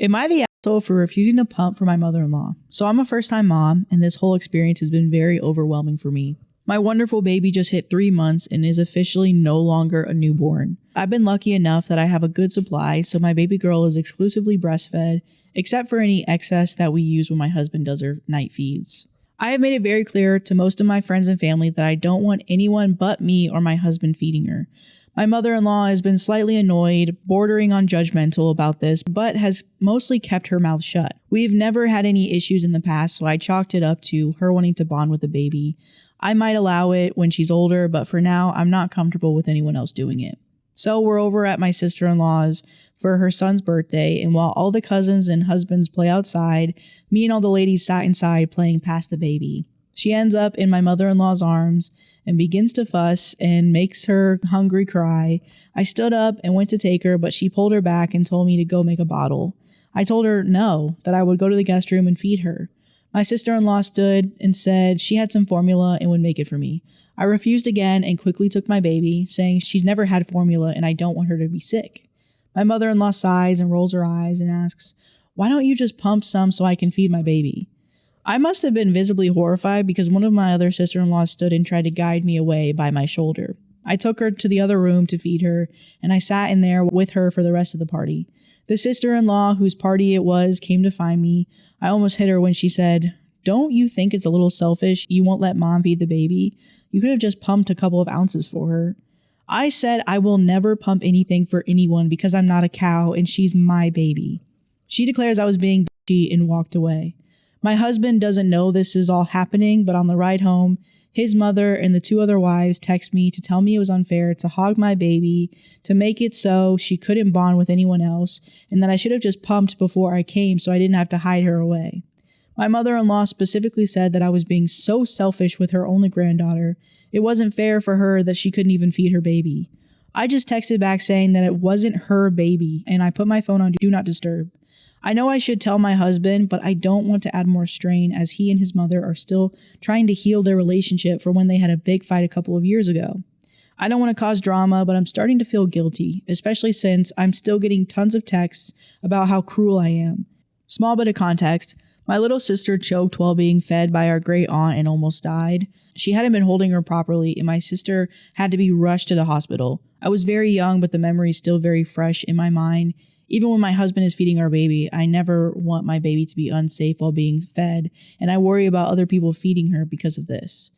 Am I the asshole for refusing to pump for my mother-in-law? So I'm a first-time mom, and this whole experience has been very overwhelming for me. My wonderful baby just hit 3 months and is officially no longer a newborn. I've been lucky enough that I have a good supply, so my baby girl is exclusively breastfed, except for any excess that we use when my husband does her night feeds. I have made it very clear to most of my friends and family that I don't want anyone but me or my husband feeding her. My mother-in-law has been slightly annoyed, bordering on judgmental about this, but has mostly kept her mouth shut. We've never had any issues in the past, so I chalked it up to her wanting to bond with the baby. I might allow it when she's older, but for now, I'm not comfortable with anyone else doing it. So we're over at my sister-in-law's for her son's birthday, and while all the cousins and husbands play outside, me and all the ladies sat inside playing Pass the Baby. She ends up in my mother-in-law's arms and begins to fuss and makes her hungry cry. I stood up and went to take her, but she pulled her back and told me to go make a bottle. I told her no, that I would go to the guest room and feed her. My sister-in-law stood and said she had some formula and would make it for me. I refused again and quickly took my baby, saying she's never had formula and I don't want her to be sick. My mother-in-law sighs and rolls her eyes and asks, "Why don't you just pump some so I can feed my baby?" I must have been visibly horrified because one of my other sister-in-laws stood and tried to guide me away by my shoulder. I took her to the other room to feed her, and I sat in there with her for the rest of the party. The sister-in-law whose party it was came to find me. I almost hit her when she said, "Don't you think it's a little selfish you won't let mom feed the baby? You could have just pumped a couple of ounces for her." I said I will never pump anything for anyone because I'm not a cow and she's my baby. She declares I was being bitchy and walked away. My husband doesn't know this is all happening, but on the ride home, his mother and the 2 other wives text me to tell me it was unfair to hog my baby, to make it so she couldn't bond with anyone else, and that I should have just pumped before I came so I didn't have to hide her away. My mother-in-law specifically said that I was being so selfish with her only granddaughter. It wasn't fair for her that she couldn't even feed her baby. I just texted back saying that it wasn't her baby, and I put my phone on Do Not Disturb. I know I should tell my husband, but I don't want to add more strain as he and his mother are still trying to heal their relationship for when they had a big fight a couple of years ago. I don't want to cause drama, but I'm starting to feel guilty, especially since I'm still getting tons of texts about how cruel I am. Small bit of context. My little sister choked while being fed by our great aunt and almost died. She hadn't been holding her properly, and my sister had to be rushed to the hospital. I was very young, but the memory is still very fresh in my mind. Even when my husband is feeding our baby, I never want my baby to be unsafe while being fed, and I worry about other people feeding her because of this.